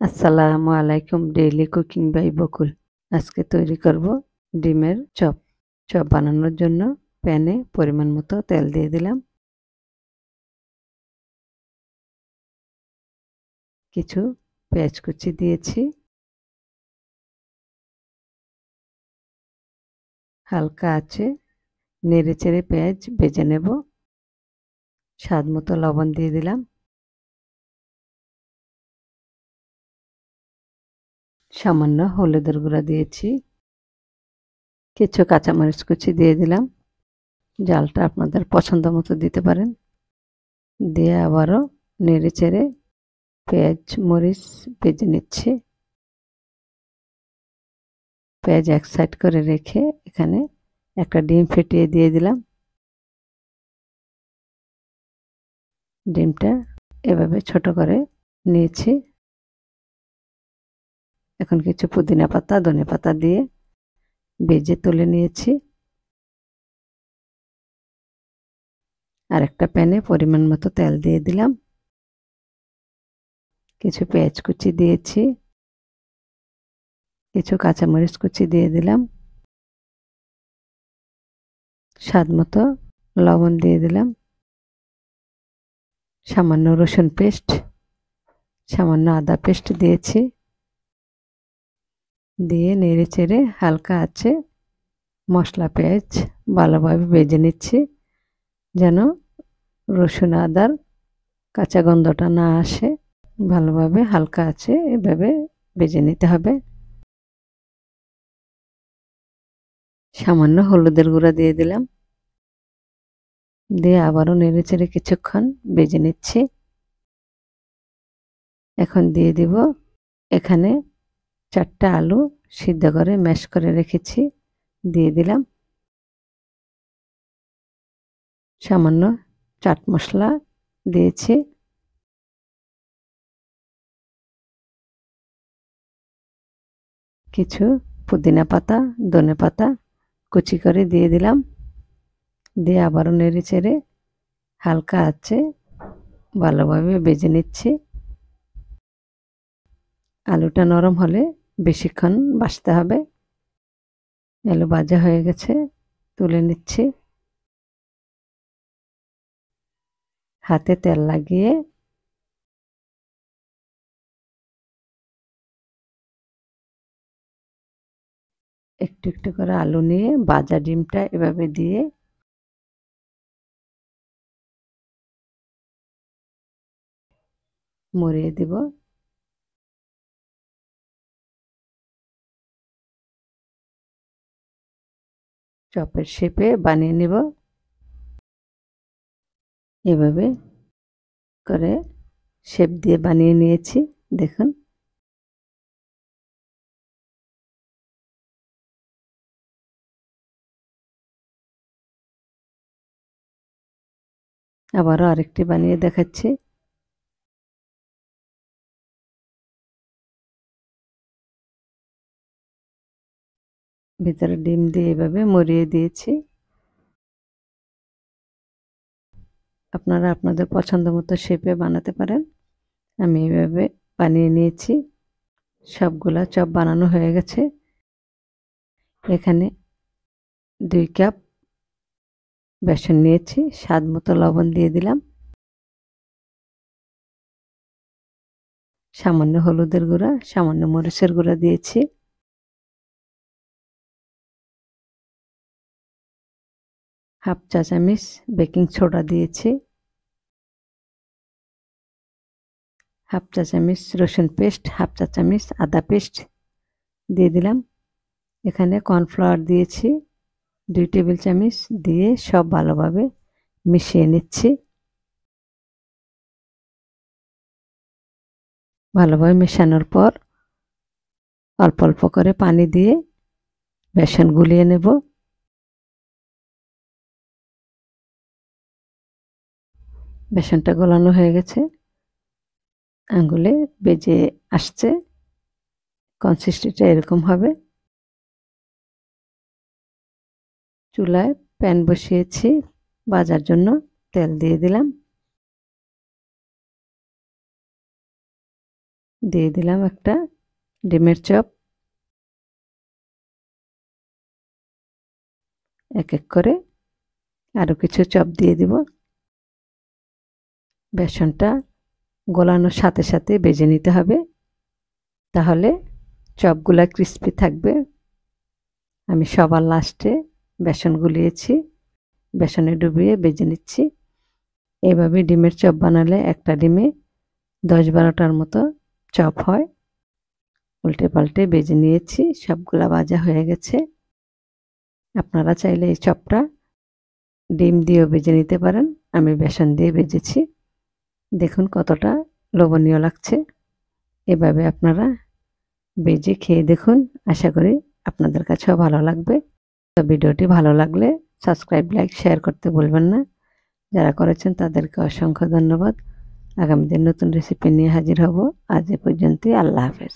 আসসালামু আলাইকুম daily cooking by বকুল। আজকে তৈরি করব ডিমের চপ। চপ বানানোর জন্য প্যানে পরিমাণ মতো তেল দিয়ে দিলাম। কিছু পেঁয়াজ কুচি দিয়েছি। হালকা আছে নেড়ে চেড়ে পেঁয়াজ ভেজে নেব। স্বাদ মতো লবণ দিয়ে দিলাম। সামান্য হলুদের গুঁড়া দিয়েছি। কিছু কাঁচামরিচ কুচি দিয়ে দিলাম। জালটা আপনাদের পছন্দ মতো দিতে পারেন। দিয়ে আবারও নেড়ে চেড়ে পেঁয়াজ মরিচ ভেজে নিচ্ছি। পেঁয়াজ এক সাইড করে রেখে এখানে একটা ডিম ফেটিয়ে দিয়ে দিলাম। ডিমটা এভাবে ছোট করে নিয়েছি। এখন কিছু পুদিনা পাতা ধনেপাতা দিয়ে ভেজে তুলে নিয়েছি। আর একটা প্যানে পরিমাণ মতো তেল দিয়ে দিলাম। কিছু পেঁয়াজ কুচি দিয়েছি। কিছু কাঁচামরিচ কুচি দিয়ে দিলাম। স্বাদ মতো লবণ দিয়ে দিলাম। সামান্য রসুন পেস্ট, সামান্য আদা পেস্ট দিয়েছি। দিয়ে নেড়ে চেড়ে হালকা আছে মশলা পেঁয়াজ ভালোভাবে ভেজে নিচ্ছি, যেন রসুন আদার কাঁচা গন্ধটা না আসে। ভালোভাবে হালকা আছে এভাবে ভেজে নিতে হবে। সামান্য হলুদের গুঁড়া দিয়ে দিলাম। দিয়ে আবারও নেড়ে চেড়ে কিছুক্ষণ ভেজে নিচ্ছি। এখন দিয়ে দিব এখানে 4টা আলু সিদ্ধ করে ম্যাশ করে রেখেছি, দিয়ে দিলাম। সামান্য চাট মশলা দিয়েছি। কিছু পুদিনা পাতা ধনে পাতা কুচি করে দিয়ে দিলাম। দিয়ে আবারও নেড়ে চেড়ে হালকা আছে ভালোভাবে ভেজে নিচ্ছি। আলুটা নরম হলে বেশিক্ষণ ভাজতে হবে। আলু ভাজা হয়ে গেছে, তুলে নিচ্ছি। হাতে তেল লাগিয়ে একটু একটু করে আলু নিয়ে ভাজা ডিমটা এভাবে দিয়ে মুড়িয়ে দিব। চপের শেপে বানিয়ে নেব। এভাবে করে শেপ দিয়ে বানিয়ে নিয়েছি, দেখুন। আবারও আরেকটি বানিয়ে দেখাচ্ছি। ভিতরে ডিম দিয়ে এভাবে মুড়িয়ে দিয়েছি। আপনারা আপনাদের পছন্দ মতো শেপে বানাতে পারেন। আমি এভাবে বানিয়ে নিয়েছি। সবগুলা চপ বানানো হয়ে গেছে। এখানে 2 কাপ বেসন নিয়েছি, স্বাদ মতো লবণ দিয়ে দিলাম। সামান্য হলুদের গুঁড়া, সামান্য মরিচের গুঁড়া দিয়েছি। হাফ চা চামচ বেকিং সোডা দিয়েছি। হাফ চা চামচ রসুন পেস্ট, হাফ চা চামচ আদা পেস্ট দিয়ে দিলাম। এখানে কর্নফ্লাওয়ার দিয়েছি 2 টেবিল চামচ, দিয়ে সব ভালোভাবে মিশিয়ে নিচ্ছি। ভালোভাবে মেশানোর পর অল্প অল্প করে পানি দিয়ে বেসন গুলিয়ে নেব। বেসনটা গলানো হয়ে গেছে, আঙ্গুলে বেজে আসছে। কনসিস্টেন্সিটা এরকম হবে। চুলায় প্যান বসিয়েছি, ভাজার জন্য তেল দিয়ে দিলাম। দিয়ে দিলাম একটা ডিমের চপ। এক এক করে আরও কিছু চপ দিয়ে দিব। বেসনটা গলানোর সাথে সাথে ভেজে নিতে হবে, তাহলে চপগুলা ক্রিস্পি থাকবে। আমি সবার লাস্টে বেসন গুলিয়েছি, বেসনে ডুবিয়ে ভেজে নিচ্ছি। এইভাবে ডিমের চপ বানালে একটা ডিমে 10-12টার মতো চপ হয়। উল্টে পাল্টে ভেজে নিয়েছি, সবগুলা ভাজা হয়ে গেছে। আপনারা চাইলে এই চপটা ডিম দিয়েও ভেজে নিতে পারেন, আমি বেসন দিয়ে ভেজেছি। দেখুন কতটা লোভনীয় লাগছে। এভাবে আপনারা ভেজে খেয়ে দেখুন, আশা করি আপনাদের কাছেও ভালো লাগবে। তো ভিডিওটি ভালো লাগলে সাবস্ক্রাইব, লাইক, শেয়ার করতে ভুলবেন না। যারা করেছেন তাদেরকে অসংখ্য ধন্যবাদ। আগামী দিন নতুন রেসিপি নিয়ে হাজির হব। আজ এ পর্যন্তই। আল্লাহ হাফেজ।